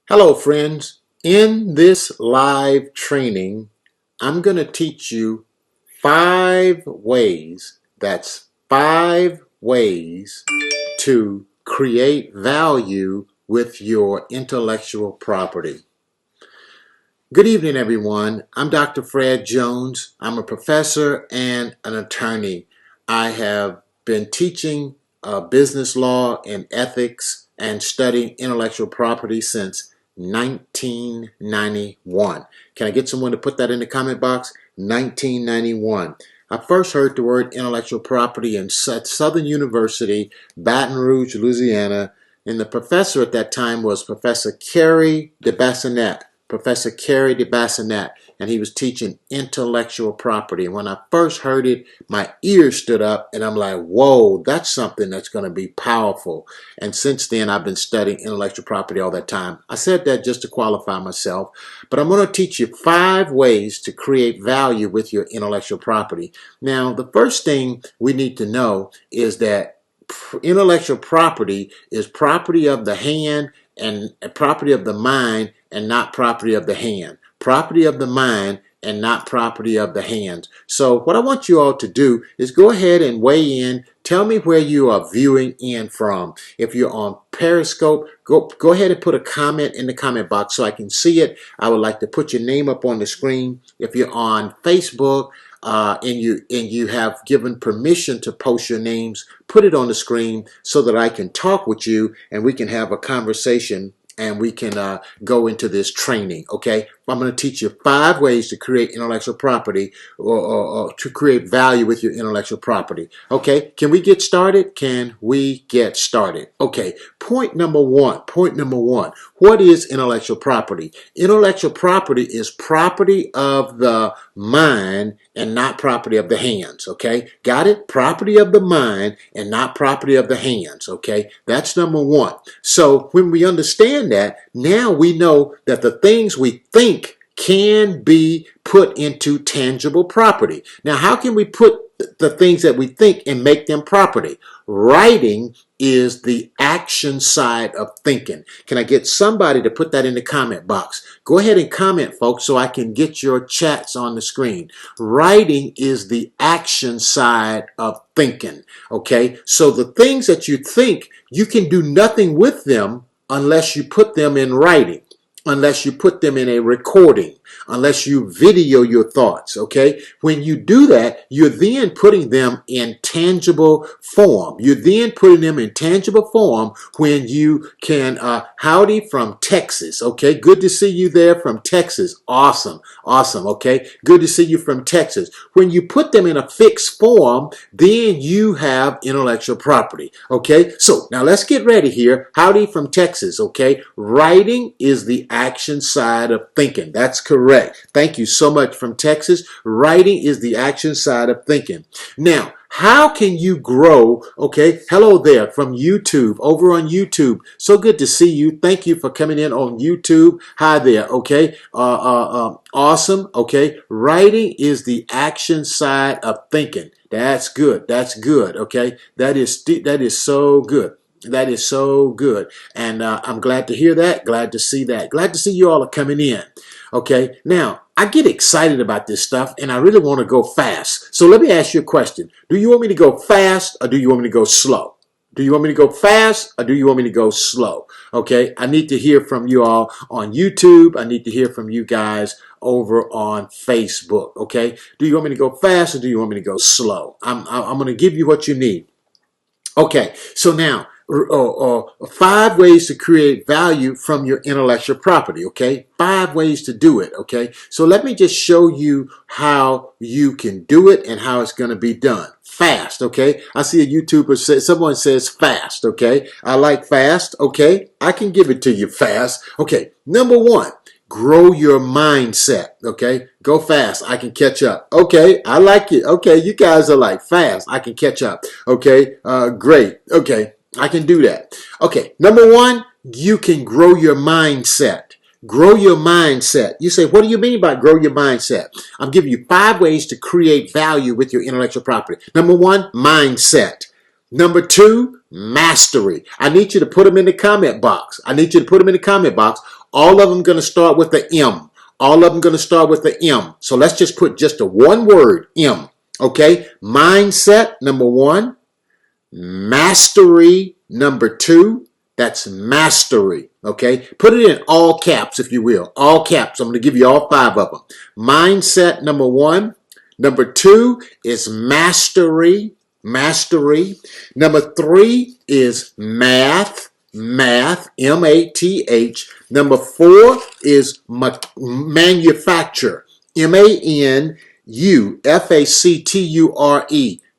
Hello friends, in this live training, I'm going to teach you 5 ways, that's 5 ways to create value with your intellectual property. Good evening everyone, I'm Dr. Fred Jones. I'm a professor and an attorney. I have been teaching business law and ethics and studying intellectual property since 1991. Can I get someone to put that in the comment box? 1991. I first heard the word intellectual property in Southern University, Baton Rouge, Louisiana, and the professor at that time was Professor Carey de Bassinet. Professor Carey de Bassinet, and he was teaching intellectual property. And when I first heard it, my ears stood up and I'm like, whoa, that's something that's going to be powerful. And since then, I've been studying intellectual property all that time. I said that just to qualify myself, but I'm going to teach you 5 ways to create value with your intellectual property. Now, the first thing we need to know is that intellectual property is property of the hand and property of the mind and not property of the hand. Property of the mind and not property of the hands. So what I want you all to do is go ahead and weigh in. Tell me where you are viewing in from. If you're on Periscope, go ahead and put a comment in the comment box so I can see it. I would like to put your name up on the screen. If you're on Facebook, and you have given permission to post your names, put it on the screen so that I can talk with you and we can have a conversation and we can go into this training, okay? I'm going to teach you 5 ways to create intellectual property or to create value with your intellectual property. Okay, can we get started? Can we get started? Okay, point number one. What is intellectual property? Intellectual property is property of the mind and not property of the hands, okay? Got it? Property of the mind and not property of the hands, okay? That's number 1. So when we understand that, now we know that the things we think can be put into tangible property. Now, how can we put the things that we think and make them property? Writing is the action side of thinking. Can I get somebody to put that in the comment box? Go ahead and comment, folks, so I can get your chats on the screen. Writing is the action side of thinking, okay? So the things that you think, you can do nothing with them unless you put them in writing, unless you put them in a recording, unless you video your thoughts, okay? When you do that, you're then putting them in tangible form. You're then putting them in tangible form when you can, howdy from Texas, okay? Good to see you there from Texas. Awesome, okay? Good to see you from Texas. When you put them in a fixed form, then you have intellectual property, okay? So now let's get ready here. Howdy from Texas, okay? Writing is the action side of thinking. That's correct. Thank you so much from Texas. Writing is the action side of thinking. Now, how can you grow? Okay, hello there from YouTube, over on YouTube. So good to see you. Thank you for coming in on YouTube. Hi there, okay? Awesome, okay? Writing is the action side of thinking. That's good, okay? That is so good. That is so good. And I'm glad to hear that, glad to see that. Glad to see you all are coming in. Okay, now, I get excited about this stuff and I really want to go fast. So let me ask you a question. Do you want me to go fast or do you want me to go slow? Do you want me to go fast or do you want me to go slow? Okay, I need to hear from you all on YouTube. I need to hear from you guys over on Facebook. Okay, do you want me to go fast or do you want me to go slow? I'm going to give you what you need. Okay, so now, 5 ways to create value from your intellectual property, okay? 5 ways to do it, okay? So let me just show you how you can do it and how it's going to be done. Fast, okay? I see a YouTuber say, someone says fast, okay? I like fast, okay? I can give it to you fast. Okay, number 1. Grow your mindset, okay? Go fast. I can catch up. Okay, I like it. Okay, you guys are like fast. I can catch up. Okay, great. Okay, I can do that. Okay, number 1, you can grow your mindset. Grow your mindset. You say, what do you mean by grow your mindset? I'm giving you 5 ways to create value with your intellectual property. Number 1, mindset. Number 2, mastery. I need you to put them in the comment box. I need you to put them in the comment box. All of them going to start with the M. All of them going to start with the M. So let's just put just a one word, M. Okay? Mindset, number 1. Mastery, number 2. That's mastery. Okay? Put it in all caps, if you will. All caps. I'm going to give you all 5 of them. Mindset, number 1. Number 2 is mastery. Mastery. Number 3 is math. Math. M-A-T-H. Number 4 is manufacture. M-A-N-U-F-A-C-T-U-R-E.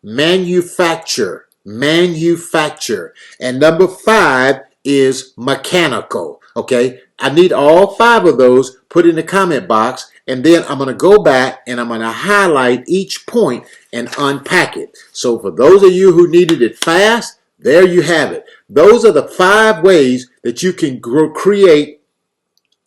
Manufacture. Manufacture. And number 5 is mechanical. Okay? I need all 5 of those put in the comment box, and then I'm going to go back and I'm going to highlight each point and unpack it. So for those of you who needed it fast, there you have it. Those are the 5 ways that you can create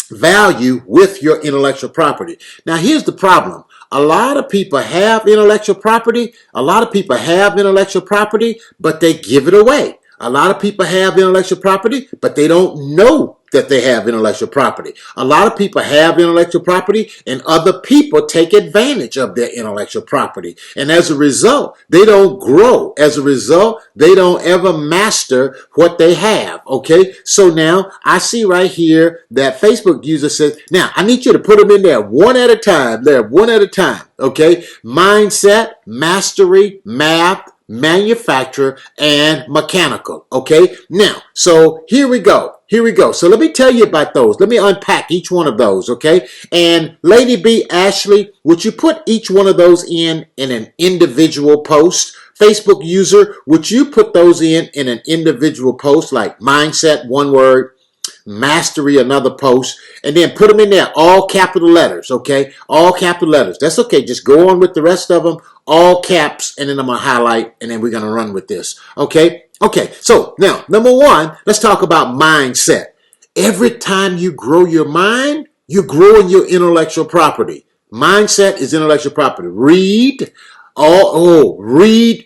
value with your intellectual property. Now here's the problem. A lot of people have intellectual property. A lot of people have intellectual property, but they give it away. A lot of people have intellectual property, but they don't know that they have intellectual property. A lot of people have intellectual property, and other people take advantage of their intellectual property. And as a result, they don't grow. As a result, they don't ever master what they have. Okay? So now I see right here that Facebook user says, now I need you to put them in there one at a time. There, one at a time. Okay? Mindset, mastery, math, manufacturer, and mechanical. Okay? Now, so here we go. Here we go. So let me tell you about those. Let me unpack each one of those, okay? And Lady B, Ashley, would you put each one of those in an individual post? Facebook user, would you put those in an individual post, like mindset, one word, mastery, another post, and then put them in there, all capital letters, okay? All capital letters. That's okay. Just go on with the rest of them, all caps, and then I'm going to highlight, and then we're going to run with this, okay? Okay, so now, number 1, let's talk about mindset. Every time you grow your mind, you're growing your intellectual property. Mindset is intellectual property. Read.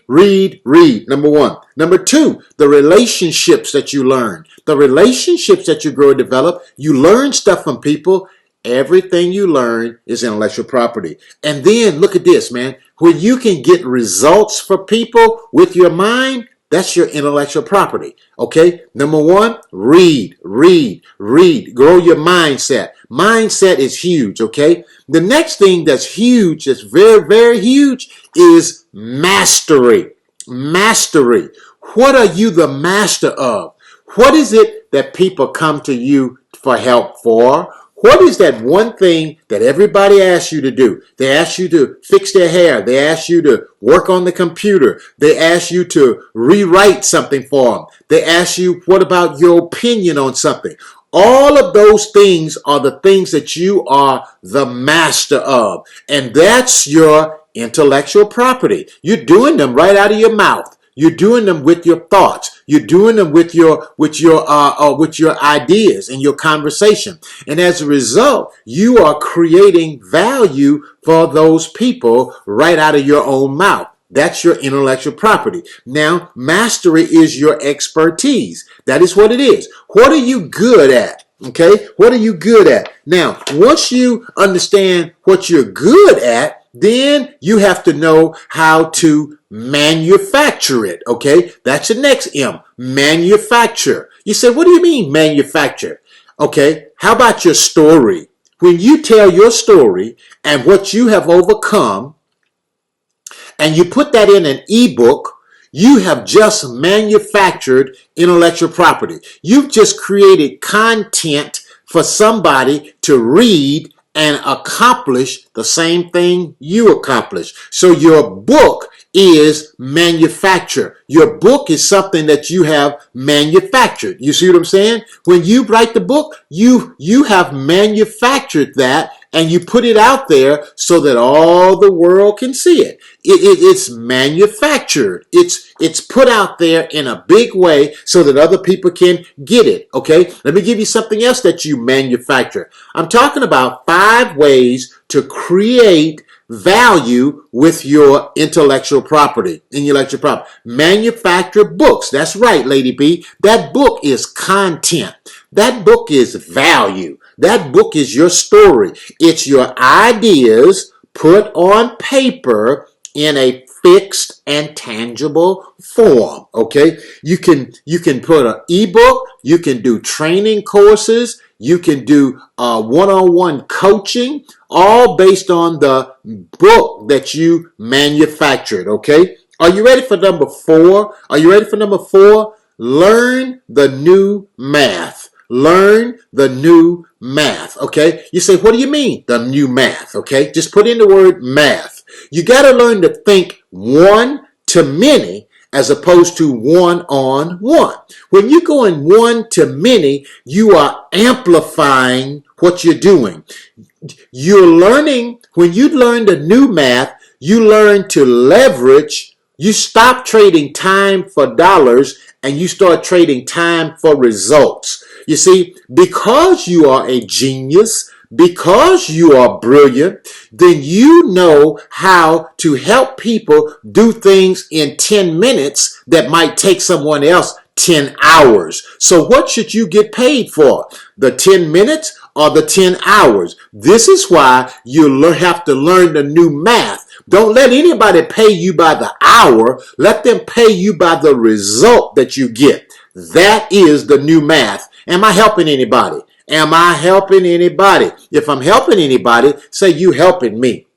Read. Number 1. Number 2, the relationships that you learn. The relationships that you grow and develop. You learn stuff from people. Everything you learn is intellectual property. And then, look at this, man. When you can get results for people with your mind, that's your intellectual property, okay? Number 1, read. Grow your mindset. Mindset is huge, okay? The next thing that's huge, that's very, very huge, is mastery. Mastery. What are you the master of? What is it that people come to you for help for? What is that one thing that everybody asks you to do? They ask you to fix their hair. They ask you to work on the computer. They ask you to rewrite something for them. They ask you, what about your opinion on something? All of those things are the things that you are the master of. And that's your intellectual property. You're doing them right out of your mouth. You're doing them with your thoughts. You're doing them with your ideas and your conversation. And as a result, you are creating value for those people right out of your own mouth. That's your intellectual property. Now, mastery is your expertise. That is what it is. What are you good at? Okay? What are you good at? Now, once you understand what you're good at, then you have to know how to manufacture it, okay? That's the next M, manufacture. You say, what do you mean manufacture? Okay, how about your story? When you tell your story and what you have overcome, and you put that in an ebook, you have just manufactured intellectual property. You've just created content for somebody to read and accomplish the same thing you accomplished. So your book is manufacture. Your book is something that you have manufactured. You see what I'm saying? When you write the book, you have manufactured that and you put it out there so that all the world can see it. It's manufactured. It's put out there in a big way so that other people can get it. Okay? Let me give you something else that you manufacture. I'm talking about 5 ways to create value with your intellectual property. Manufacture books. That's right, Lady B. That book is content. That book is value. That book is your story. It's your ideas put on paper in a fixed and tangible form. Okay, you can put an ebook, you can do training courses, you can do one-on-one coaching, all based on the book that you manufactured. Okay, are you ready for number 4? Are you ready for number 4? Learn the new math. Learn the new math. Okay, you say, what do you mean the new math? Okay, just put in the word math. You got to learn to think one to many as opposed to one on one. When you go in one to many, you are amplifying what you're doing. You're learning, when you learn the new math, you learn to leverage. You stop trading time for dollars and you start trading time for results. You see, because you are a genius, because you are brilliant, then you know how to help people do things in 10 minutes that might take someone else 10 hours. So what should you get paid for? The 10 minutes or the 10 hours? This is why you have to learn the new math. Don't let anybody pay you by the hour. Let them pay you by the result that you get. That is the new math. Am I helping anybody? Am I helping anybody? If I'm helping anybody, say you helping me.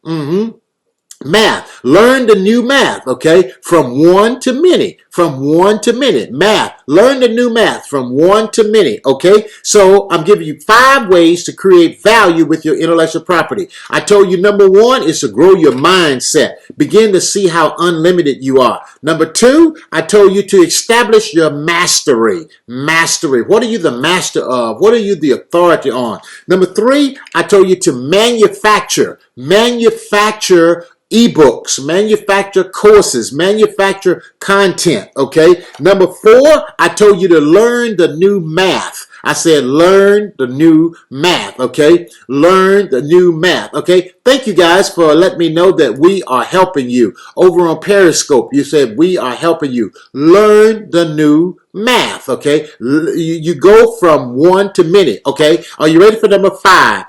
Math. Learn the new math, okay? From one to many. From one to many. Math. Learn the new math from one to many, okay? So I'm giving you 5 ways to create value with your intellectual property. I told you number 1 is to grow your mindset. Begin to see how unlimited you are. Number 2, I told you to establish your mastery. Mastery. What are you the master of? What are you the authority on? Number 3, I told you to manufacture. Manufacture ebooks, manufacture courses, manufacture content, okay? Number 4, I told you to learn the new math. I said learn the new math, okay? Learn the new math, okay? Thank you guys for letting me know that we are helping you. Over on Periscope, you said we are helping you. Learn the new math, okay? You go from one to many, okay? Are you ready for number 5?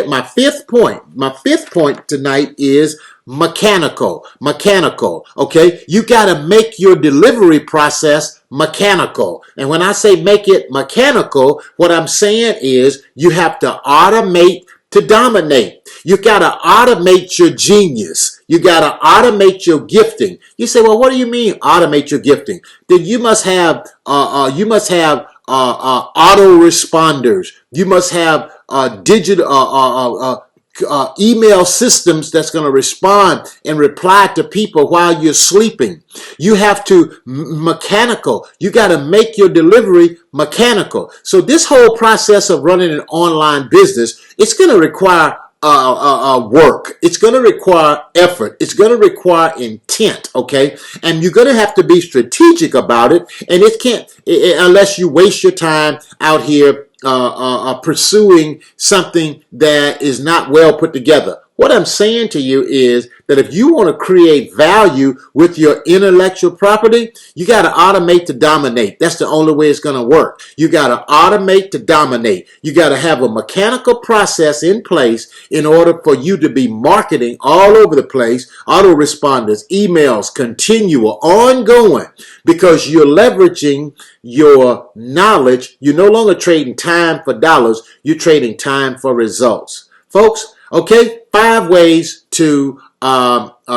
My fifth point tonight is mechanical, okay? You got to make your delivery process mechanical. And when I say make it mechanical, what I'm saying is you have to automate to dominate. You got to automate your genius. You got to automate your gifting. You say, well, what do you mean automate your gifting? Then you must have autoresponders. You must have digital email systems that's going to respond and reply to people while you're sleeping. You have to mechanical. You got to make your delivery mechanical. So this whole process of running an online business, it's going to require work. It's going to require effort. It's going to require intent, okay? And you're going to have to be strategic about it. And it can't, unless you waste your time out here pursuing something that is not well put together. What I'm saying to you is that if you want to create value with your intellectual property, you got to automate to dominate. That's the only way it's going to work. You got to automate to dominate. You got to have a mechanical process in place in order for you to be marketing all over the place, autoresponders, emails, continual, ongoing, because you're leveraging your knowledge. You're no longer trading time for dollars. You're trading time for results. Folks, okay, 5 ways to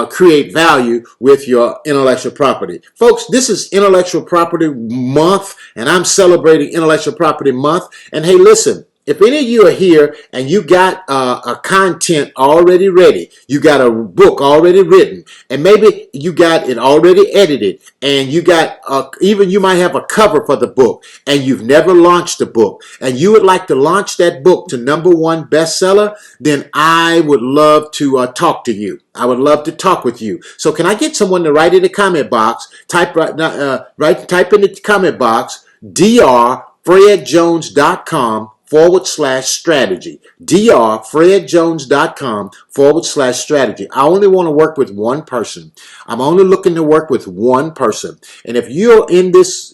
create value with your intellectual property. Folks, this is Intellectual Property Month, and I'm celebrating Intellectual Property Month. And hey, listen, if any of you are here and you got a content already ready, you got a book already written, and maybe you got it already edited, and you got even you might have a cover for the book, and you've never launched the book, and you would like to launch that book to #1 bestseller, then I would love to talk to you. I would love to talk with you. So can I get someone to write in the comment box? Type in the comment box, drfredjones.com drfredjones.com/strategy. drfredjones.com/strategy. I only want to work with one person. I'm only looking to work with one person. And if you're in this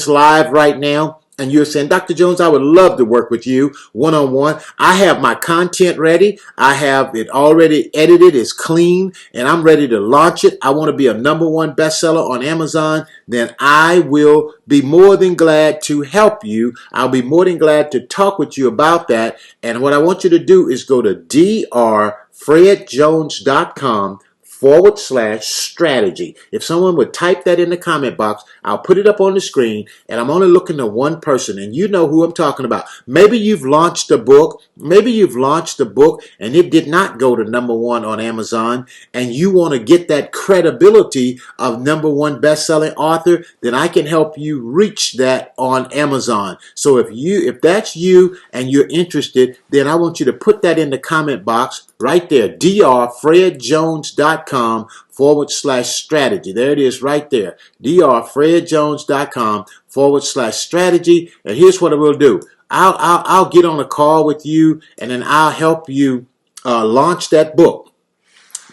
live right now, and you're saying, Dr. Jones, I would love to work with you one-on-one. I have my content ready. I have it already edited. It's clean, and I'm ready to launch it. I want to be a #1 bestseller on Amazon. Then I will be more than glad to help you. I'll be more than glad to talk with you about that. And what I want you to do is go to drfredjones.com/strategy. If someone would type that in the comment box, I'll put it up on the screen, and I'm only looking to one person, and you know who I'm talking about. Maybe you've launched a book. Maybe you've launched a book and it did not go to #1 on Amazon, and you want to get that credibility of #1 best-selling author, then I can help you reach that on Amazon. So if that's you and you're interested, then I want you to put that in the comment box right there, drfredjones.com/strategy. There it is right there, drfredjones.com/strategy. And here's what I will do. I'll get on a call with you, and then I'll help you launch that book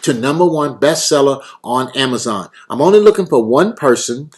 to #1 bestseller on Amazon. I'm only looking for one person.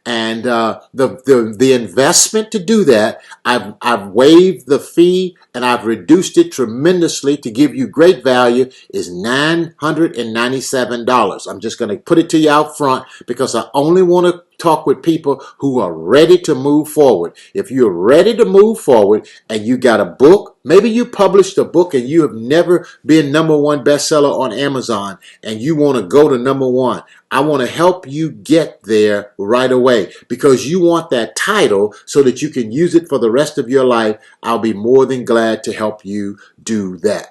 And the investment to do that, I've waived the fee, and I've reduced it tremendously to give you great value, is $997. I'm just going to put it to you out front because I only want to talk with people who are ready to move forward. If you're ready to move forward and you got a book, maybe you published a book and you have never been #1 bestseller on Amazon, and you want to go to #1. I want to help you get there right away because you want that title so that you can use it for the rest of your life. I'll be more than glad to help you do that.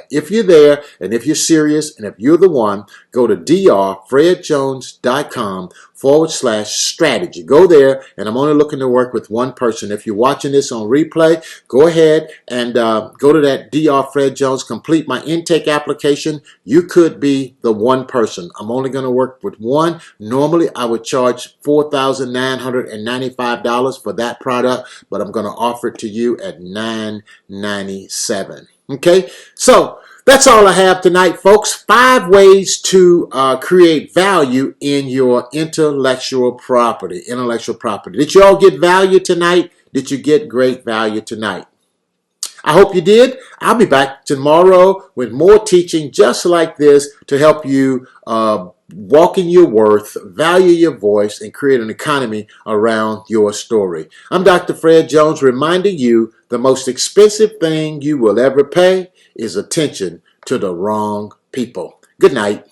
If you're there, and if you're serious, and if you're the one, go to drfredjones.com/strategy. Go there, and I'm only looking to work with one person. If you're watching this on replay, go ahead and go to that drfredjones, complete my intake application. You could be the one person. I'm only going to work with one. Normally, I would charge $4,995 for that product, but I'm going to offer it to you at $997. Okay, so that's all I have tonight, folks. 5 ways to create value in your intellectual property. Did you all get value tonight? Did you get great value tonight? I hope you did. I'll be back tomorrow with more teaching just like this to help you walk in your worth, value your voice, and create an economy around your story. I'm Dr. Fred Jones, reminding you the most expensive thing you will ever pay is attention to the wrong people. Good night.